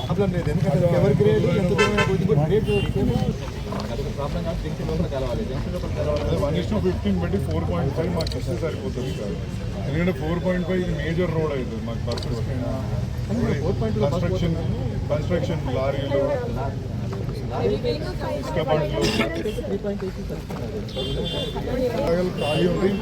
Problem లేదు, ఎందుకంటే ఎవరి గ్రేడ్ ఎంత ప్రాబ్లం కాదు. జంక్షన్ లోపల కలవాలి, జంక్షన్ లోపల కలవాలి. 1:15 బట్టి 4.5 మాకు ఇస్తే సరిపోతుంది సార్. ఎందుకంటే 4.5 ఇది మేజర్ రోడ్ అవుతుంది మాకు. బస్సెస్ కన్స్ట్రక్షన్ లారీలు, ఇసుక బండ్లు ఖాళీ ఉంటాయి.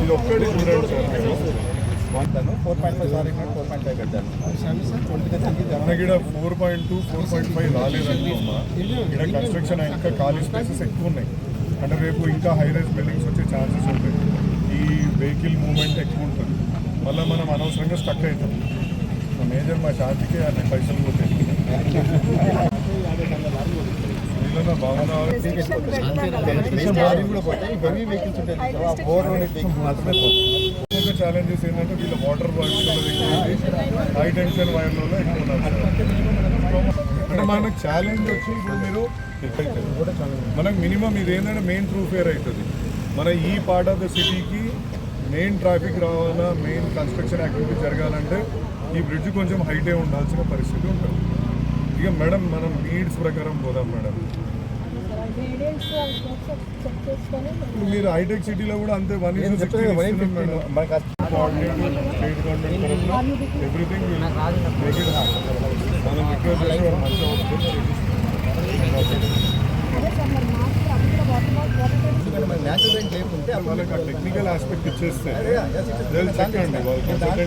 ఇది ఒక్కటి చూడండి సార్. 4.5 సారీ 4.5 కట్టాను. మనకి 4.2 4.5 రాలేదనుకోమ్మా. ఇక్కడ కన్స్ట్రక్షన్ ఇంకా ఖాళీ స్పేసెస్ ఎక్కువ ఉన్నాయి. అంటే రేపు ఇంకా హై రైజ్ బిల్డింగ్స్ వచ్చే ఛాన్సెస్ ఉంటాయి. ఈ వెహికల్ మూవ్మెంట్ ఎక్కువ ఉంటుంది. మళ్ళీ మనం అనవసరంగా స్టక్ అవుతాం. మేజర్ మా ఛార్జీకి అన్ని పైసలు పోతాయి. బాగున్నా ఛాలెంజెస్ ఏంటంటే వీళ్ళ వాటర్ బాటిల్ హై టెన్షన్ వైర్లలో ఎక్కువ ఉన్నారు. అంటే మనకు ఛాలెంజ్ వచ్చి ఇప్పుడు మీరు మనకు మినిమం ఇది ఏంటంటే మెయిన్ త్రూ ఫేర్ అవుతుంది. మన ఈ పార్ట్ ఆఫ్ ద సిటీకి మెయిన్ ట్రాఫిక్ రావాలా, మెయిన్ కన్స్ట్రక్షన్ యాక్టివిటీ జరగాలంటే ఈ బ్రిడ్జ్ కొంచెం హైటే ఉండాల్సిన పరిస్థితి ఉంటుంది. ఇక మేడం మనం నీడ్స్ ప్రకారం పోదాం మేడం. మీరు హైటెక్ సిటీలో కూడా అంతే 1:16 ఎవ్రీథింగ్ మనం రిక్వెస్ట్ చేసి మంచిగా వాళ్ళకి టెక్నికల్ ఆస్పెక్ట్ ఇచ్చేస్తే చెప్పండి.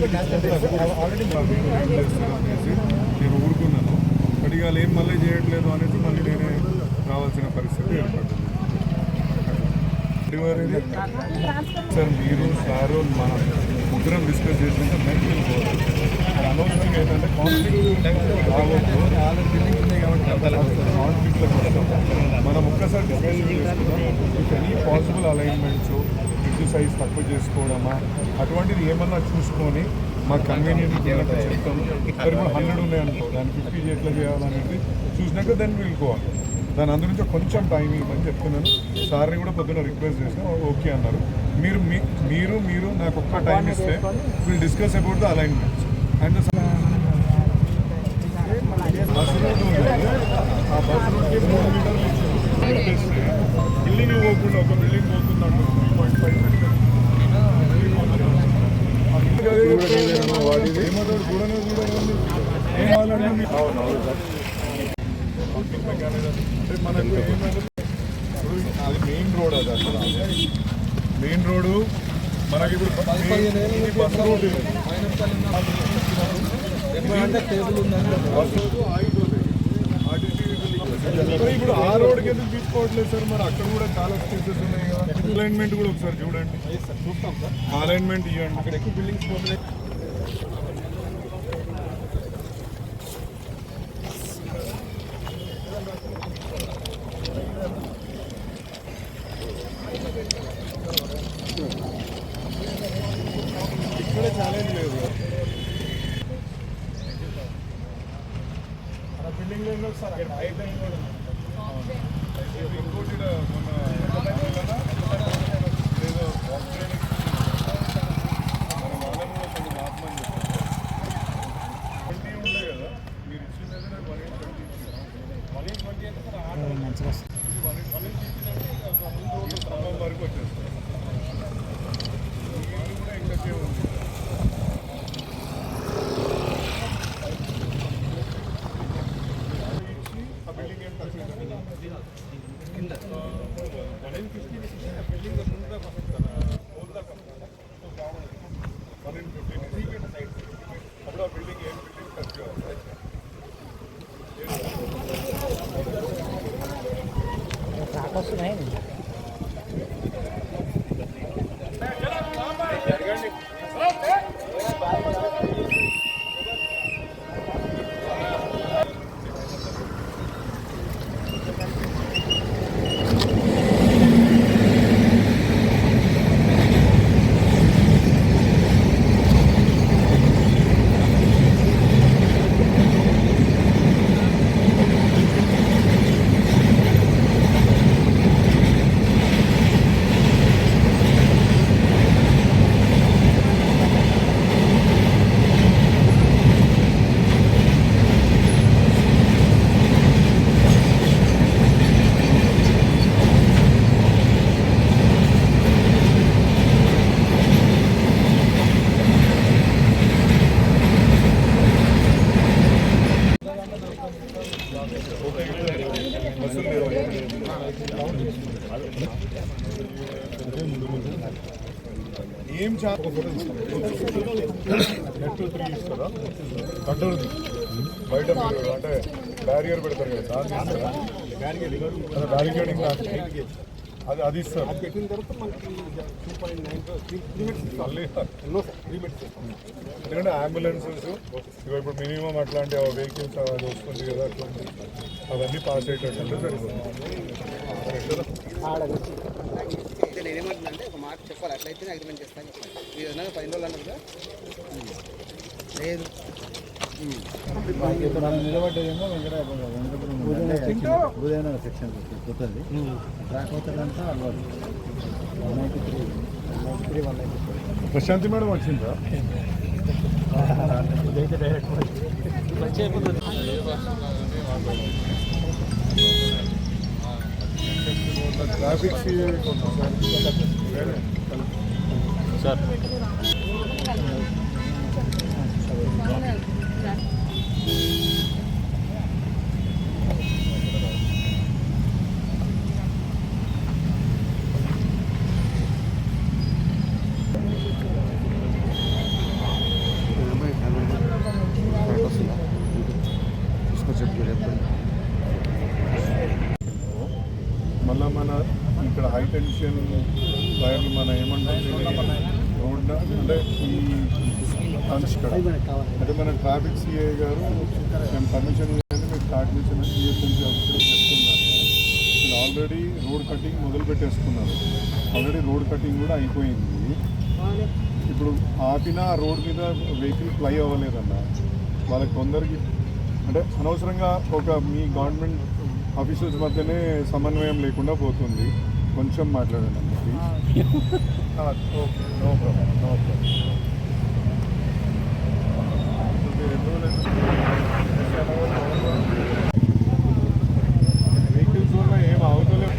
నేను ఊరుకున్నాను, బట్ ఇక ఏం మళ్ళీ చేయట్లేదు అనేది మళ్ళీ నేనే రావాల్సిన పరిస్థితి ఏర్పడుతుంది. సార్ మీరు సారు మనం ముగ్గురం డిస్కస్ చేసినంత నెక్స్ట్ వెళ్ళిపోవాలి. అనవసరంగా ఏంటంటే కాన్ఫ్లిక్ట్ రావద్దు. కాన్ఫ్లిక్ట్లో మనం ఒక్కసారి డిస్కషన్ చేసుకుందాం. If any possible alignments, bridge size తక్కువ చేసుకోవడమా అటువంటిది ఏమన్నా చూసుకొని మాకు కన్వీనియంట్ ఏమంటే చెప్తాం. మరి ఇప్పుడు 100 ఉన్నాయనుకో, దాన్ని 50 ఎట్లా చేయాలనేది చూసినాక దాన్ని వెళ్ళుకోవాలి. దాని అందునుంచి కొంచెం టైం ఇవ్వమని చెప్తున్నాను. సార్ని కూడా పొద్దున్న రిక్వెస్ట్ చేసిన, ఓకే అన్నారు. మీరు నాకు ఒక్క టైం ఇస్తే will discuss about the alignments and bus road ఆ బస్ రోడ్కి 3 మీటర్లు ఇస్తే బిల్డింగ్ పోకుండా ఒక బిల్డింగ్ పోతుందంట 3.5 ఏమవుతాడు చూడనే చూడండి. ఏం కావాలంటే అంటే మనకు అది మెయిన్ రోడ్, అది అసలు మెయిన్ రోడ్డు మనకి ఇప్పుడు బస్ రోడ్ ఇప్పుడు ఆ రోడ్కి ఎందుకు తీసుకోవట్లేదు సార్? మరి అక్కడ కూడా చాలా స్పేసెస్ ఉన్నాయి కదా. అలైన్మెంట్ కూడా ఒకసారి చూడండి, చూస్తాం సార్. అలైన్మెంట్ ఇవ్వండి. అక్కడ ఎక్కువ బిల్డింగ్స్ పోతున్నాయి. ఇక్కడ ఛాలెంజ్ లేదు. బిల్డింగ్ లేదు సార్, అక్కడ పైప్ లైన్ కూడా ఇంకోటి మొన్న ఏదో మన వాళ్ళని కూడా కొంచెం ఆత్మని చెప్పారు. 20 ఉండే కదా మీరు ఇచ్చింది, 120 స్తంభం వరకు వచ్చేస్తారు. మీరు కూడా ఇంకకే ఉంది. ఆ బిల్డింగ్ ఎంత ఏం చాలా నెట్ 3 ఇస్తారా కట్టరుది బయట మీరు అంటే బ్యారియర్ పెడతారు కదా దాన్ని ఇస్తారా బ్యారికేడింగ్ అది ఇస్తారు పెట్టిన తర్వాత మనకి 2.9 ఎందుకంటే అంబులెన్సెస్ ఇప్పుడు మినిమం అట్లాంటి వెహికల్స్ అది వస్తుంది కదా అట్లాంటి అవన్నీ పాస్ అయ్యేటట్టు నేనేమంటున్నానంటే ఒక మాట చెప్పాలి, అట్లయితే అగ్రిమెంట్ చేస్తాను చెప్పాలి. మీరు ఏదైనా 10 రోజులు అన్నారు కదా, లేదు నిలబడ్డేమో ఉదయం సెక్షన్ పోతుంది ట్రాక్ అవుతాడంతా అలవాటు 193 194 ప్రశాంతి మేడం వచ్చిందా ట్రాఫిక్ సార్ మళ్ళీ మన ఇక్కడ హై టెన్షన్ వైర్లు మన ఏమంటుంది రోడ్ అంటే ఈ ఇక్కడ అంటే మన ట్రాఫిక్ సిఐ గారు మేము పర్మిషన్ ఇవ్వండి మీరు స్టార్ట్ చేసిన సిఎస్ఎంసీ ఆఫీసర్ చెప్తున్నారు. మీరు ఆల్రెడీ రోడ్ కటింగ్ మొదలు పెట్టేసుకున్నారు, ఆల్రెడీ రోడ్ కటింగ్ కూడా అయిపోయింది. ఇప్పుడు ఆపిన రోడ్ మీద వెహికల్ ఫ్లై అవ్వలేదన్న వాళ్ళకి కొందరికి అంటే అనవసరంగా ఒక మీ గవర్నమెంట్ ఆఫీసర్స్ మధ్యనే సమన్వయం లేకుండా పోతుంది. కొంచెం మాట్లాడండి అన్న please. Okay no problem no problem. Vehicles వల్ల ఏం అవతలే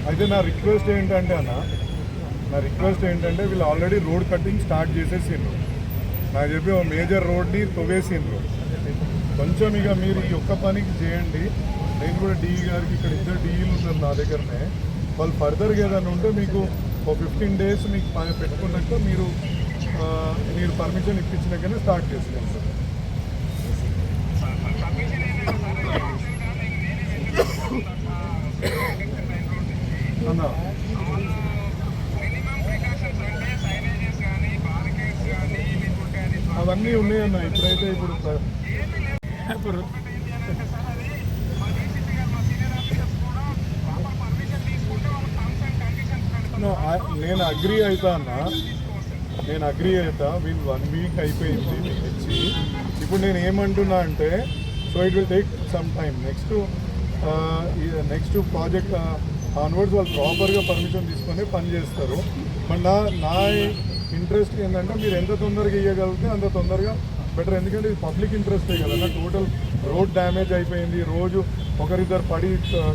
అయితే నా రిక్వెస్ట్ ఏంటంటే వీళ్ళు ఆల్రెడీ రోడ్ కటింగ్ స్టార్ట్ చేసేసిండ్రు. నాకు చెప్పి ఒక మేజర్ రోడ్ని తవ్వేసిండ్రు. కొంచెం ఇక మీరు ఈ ఒక్క పనికి చేయండి. నేను కూడా డిఈ గారికి ఇక్కడ 2 డిఈలు ఉన్నారు నా దగ్గరనే. వాళ్ళు ఫర్దర్గా ఏదైనా ఉంటే మీకు ఒక 15 days మీకు పెట్టుకున్నాక మీరు పర్మిషన్ ఇప్పించినాకనే స్టార్ట్ చేసుకోండి సార్. అన్నా అవన్నీ ఉన్నాయన్న ఇప్పుడైతే ఇప్పుడు నేను అగ్రీ అవుతా వీళ్ళు 1 week అయిపోయింది మీకు ఇచ్చి. ఇప్పుడు నేను ఏమంటున్నా అంటే so it will take some time. Next project onwards వాళ్ళు ప్రాపర్గా పర్మిషన్ తీసుకొని పని చేస్తారు. మరి నా ఇంట్రెస్ట్ ఏంటంటే మీరు ఎంత తొందరగా ఇవ్వగలిగితే అంత తొందరగా బెటర్. ఎందుకంటే ఇది పబ్లిక్ ఇంట్రెస్టే కదా. టోటల్ రోడ్ డ్యామేజ్ అయిపోయింది. రోజు ఒకరిద్దరు పడి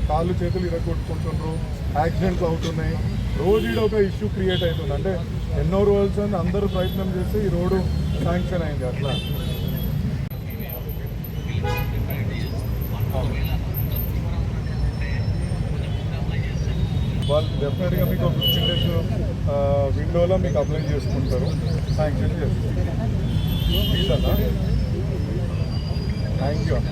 కాళ్ళు చేతులు ఇరగొట్టుకుంటున్నారు, యాక్సిడెంట్స్ అవుతున్నాయి. రోజు ఇది ఒక ఇష్యూ క్రియేట్ అవుతుంది. అంటే ఎన్నో రోజులు అని అందరూ ప్రయత్నం చేస్తే ఈ రోడ్డు శాంక్షన్ అయింది. అట్లా వాళ్ళు డెఫినెట్గా మీకు 15 days విండోలో మీకు అప్లై చేసుకుంటారు, శాంక్షన్ చేస్తారు. ప్లీజ్ అన్న, థ్యాంక్ యూ అన్న.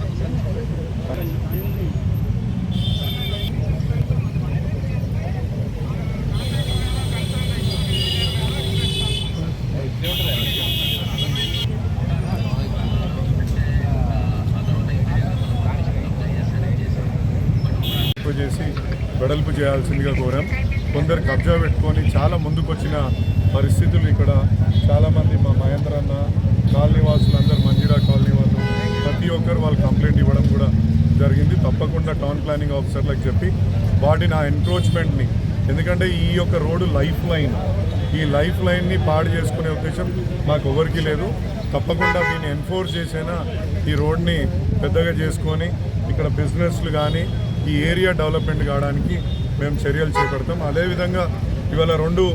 చేసి వెడల్పు చేయాల్సిందిగా కోరాం. కొందరు కబ్జా పెట్టుకొని చాలా ముందుకు వచ్చిన పరిస్థితులు ఇక్కడ చాలామంది మా మహేంద్ర అన్న కాలనీ వాసులు అందరూ మంజిరా కాలనీ వాళ్ళు ప్రతి ఒక్కరు వాళ్ళు కంప్లైంట్ ఇవ్వడం కూడా జరిగింది. తప్పకుండా టౌన్ ప్లానింగ్ ఆఫీసర్లకు చెప్పి వాటిని ఆ ఎన్క్రోచ్మెంట్ని, ఎందుకంటే ఈ యొక్క రోడ్డు ఈ లైఫ్ లైన్ని పాడు చేసుకునే ఉద్దేశం మాకు ఎవరికి లేదు. తప్పకుండా దీన్ని ఎన్ఫోర్స్ చేసైనా ఈ రోడ్ని పెద్దగా చేసుకొని ఇక్కడ బిజినెస్లు కానీ ఈ ఏరియా డెవలప్మెంట్ కావడానికి మేము చర్యలు చేపడతాం. అదేవిధంగా ఇవాళ 2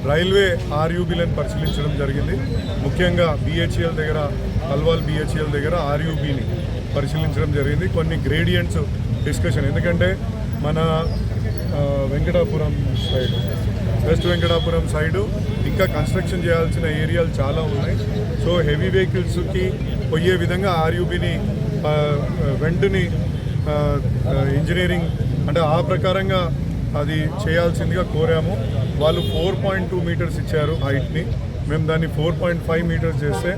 రైల్వే ఆర్యూబీలను పరిశీలించడం జరిగింది. ముఖ్యంగా బిహెచ్ఎల్ దగ్గర, అల్వాల్ బిహెచ్ఎల్ దగ్గర ఆర్యూబీని పరిశీలించడం జరిగింది. కొన్ని గ్రేడియంట్స్ డిస్కషన్, ఎందుకంటే మన Venkatapuram side, west Venkatapuram side ఇంకా కన్స్ట్రక్షన్ చేయాల్సిన ఏరియాలు చాలా ఉన్నాయి. సో హెవీ వెహికల్స్కి పోయే విధంగా ఆర్యూబీని వెంటనే ఇంజనీరింగ్ అంటే ఆ ప్రకారంగా అది చేయాల్సిందిగా కోరాము. వాళ్ళు 4.2 మీటర్స్ ఇచ్చారు హైట్ని. మేము దాన్ని 4.5 మీటర్స్ చేస్తే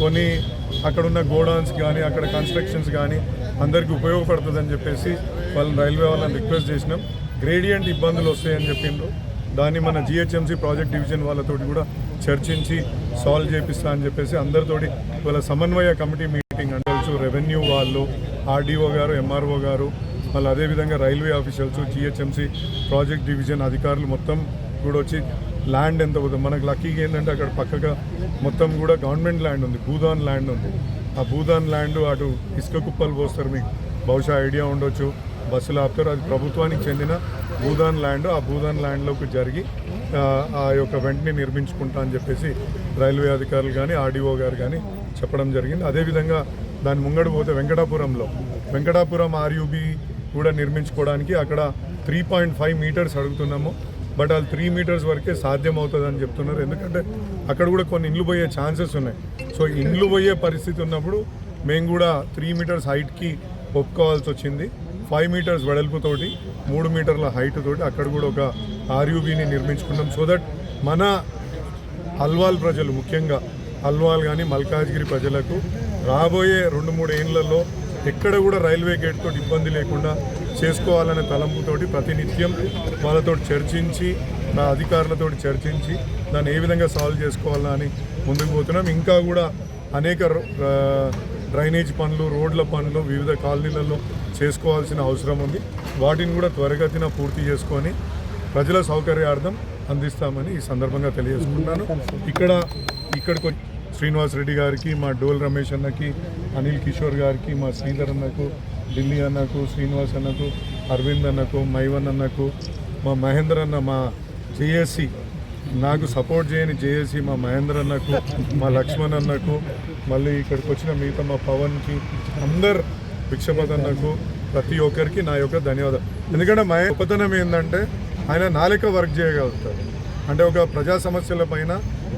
కొన్ని అక్కడున్న గోడౌన్స్ కానీ అక్కడ కన్స్ట్రక్షన్స్ కానీ అందరికీ ఉపయోగపడుతుందని చెప్పేసి వాళ్ళని రైల్వే వాళ్ళని రిక్వెస్ట్ చేసినాం. గ్రేడియంట్ ఇబ్బందులు వస్తాయని చెప్పిండ్రు. దాన్ని మన జిహెచ్ఎంసీ ప్రాజెక్ట్ డివిజన్ వాళ్ళతోటి కూడా చర్చించి సాల్వ్ చేపిస్తా అని చెప్పేసి అందరితోటి వాళ్ళ సమన్వయ కమిటీ మీటింగ్ అంటే రెవెన్యూ వాళ్ళు, ఆర్డీఓ గారు, ఎంఆర్ఓ గారు, మళ్ళీ అదేవిధంగా railway officials, GHMC project division అధికారులు మొత్తం కూడా వచ్చి ల్యాండ్ ఎంత పోతుంది. మనకు లక్కీగా ఏంటంటే అక్కడ పక్కగా మొత్తం కూడా గవర్నమెంట్ ల్యాండ్ ఉంది, భూదాన్ ల్యాండ్ ఉంది. ఆ భూదాన్ ల్యాండ్ అటు ఇసుక కుప్పలు పోస్తారు, మీకు బహుశా ఐడియా ఉండొచ్చు, బస్సులు ఆపుతారు. అది ప్రభుత్వానికి చెందిన భూదాన్ ల్యాండ్. ఆ భూదాన్ ల్యాండ్లోకి జరిగి ఆ యొక్క వెంటనే నిర్మించుకుంటా అని చెప్పేసి రైల్వే అధికారులు కానీ ఆర్డీఓ గారు కానీ చెప్పడం జరిగింది. అదేవిధంగా దాని ముంగడు పోతే వెంకటాపురం ఆర్యూబీ కూడా నిర్మించుకోవడానికి అక్కడ 3.5 మీటర్స్ అడుగుతున్నాము. బట్ అది 3 మీటర్స్ వరకే సాధ్యం అవుతుందని చెప్తున్నారు. ఎందుకంటే అక్కడ కూడా కొన్ని ఇండ్లు పోయే ఛాన్సెస్ ఉన్నాయి. సో ఇండ్లు పోయే పరిస్థితి ఉన్నప్పుడు మేము కూడా 3 మీటర్స్ హైట్కి ఒప్పుకోవాల్సి వచ్చింది. 5 మీటర్స్ వెడల్పుతోటి 3 మీటర్ల హైట్ తోటి అక్కడ కూడా ఒక ఆర్యూబీని నిర్మించుకున్నాం. సో దట్ మన అల్వాల్ ప్రజలు, ముఖ్యంగా అల్వాల్ కానీ మల్కాజ్గిరి ప్రజలకు రాబోయే 2-3 ఏళ్లలో ఎక్కడ కూడా రైల్వే గేట్ తోటి ఇబ్బంది లేకుండా చేసుకోవాలనే తలంపుతోటి ప్రతినిత్యం వాళ్ళతో చర్చించి, నా అధికారులతో చర్చించి దాన్ని ఏ విధంగా సాల్వ్ చేసుకోవాలా అని ముందుకు పోతున్నాం. ఇంకా కూడా అనేక డ్రైనేజ్ పనులు, రోడ్ల పనులు వివిధ కాలనీలలో చేసుకోవాల్సిన అవసరం ఉంది. వాటిని కూడా త్వరగతిన పూర్తి చేసుకొని ప్రజల సౌకర్యార్థం అందిస్తామని ఈ సందర్భంగా తెలియజేసుకుంటున్నాను. ఇక్కడికి శ్రీనివాస్ రెడ్డి గారికి, మా డోల్ రమేష్ అన్నకి, అనిల్ కిషోర్ గారికి, మా శ్రీధర్ అన్నకు, ఢిల్లీ అన్నకు, శ్రీనివాస్ అన్నకు, అరవింద్ అన్నకు, మైవన్ అన్నకు, మా మహేందర్ అన్న, మా జేఏసీ నాకు సపోర్ట్ చేయని జేఏసీ మా మహేందర్ అన్నకు, మా లక్ష్మణ్ అన్నకు, మళ్ళీ ఇక్కడికి వచ్చిన మిగతా మా పవన్కి, అందరు భిక్షపత్ అన్నకు, ప్రతి ఒక్కరికి నా యొక్క ధన్యవాదాలు. ఎందుకంటే మా గొప్పతనం ఏంటంటే ఆయన నాలుక వర్క్ చేయగలుగుతారు. అంటే ఒక ప్రజా సమస్యల పైన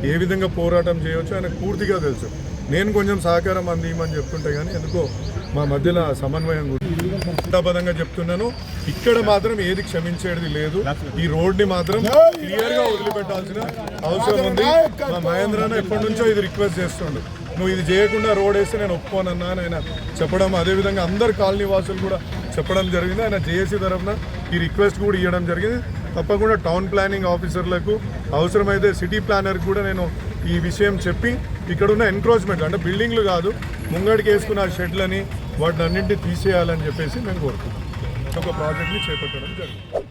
ఏ విధంగా పోరాటం చేయవచ్చు ఆయనకు పూర్తిగా తెలుసు. నేను కొంచెం సహకారం అందిమని చెప్తుంటే కానీ ఎందుకో మా మధ్యలో సమన్వయం గుర్తుపదంగా చెప్తున్నాను. ఇక్కడ మాత్రం ఏది క్షమించేది లేదు. ఈ రోడ్ని మాత్రం క్లియర్గా వదిలిపెట్టాల్సిన అవసరం ఉంది. మా మహేంద్రన్న ఎప్పటి నుంచో ఇది రిక్వెస్ట్ చేస్తుండు, నువ్వు ఇది చేయకుండా రోడ్ వేస్తే నేను ఒప్పుకోనన్నా అని ఆయన చెప్పడం, అదేవిధంగా అందరు కాలనీ వాసులు కూడా చెప్పడం జరిగింది. ఆయన జేఏసీ తరఫున ఈ రిక్వెస్ట్ కూడా ఇవ్వడం జరిగింది. తప్పకుండా టౌన్ ప్లానింగ్ ఆఫీసర్లకు, అవసరమైతే సిటీ ప్లానర్కి కూడా నేను ఈ విషయం చెప్పి ఇక్కడున్న ఎన్క్రోచ్మెంట్ అంటే బిల్డింగ్లు కాదు, ముంగడికి వేసుకున్న షెడ్లని వాటిని అన్నింటినీ తీసేయాలని చెప్పేసి మేము కోరుతున్నాం. ఒక ప్రాజెక్ట్ని చేపట్టడం జరిగింది.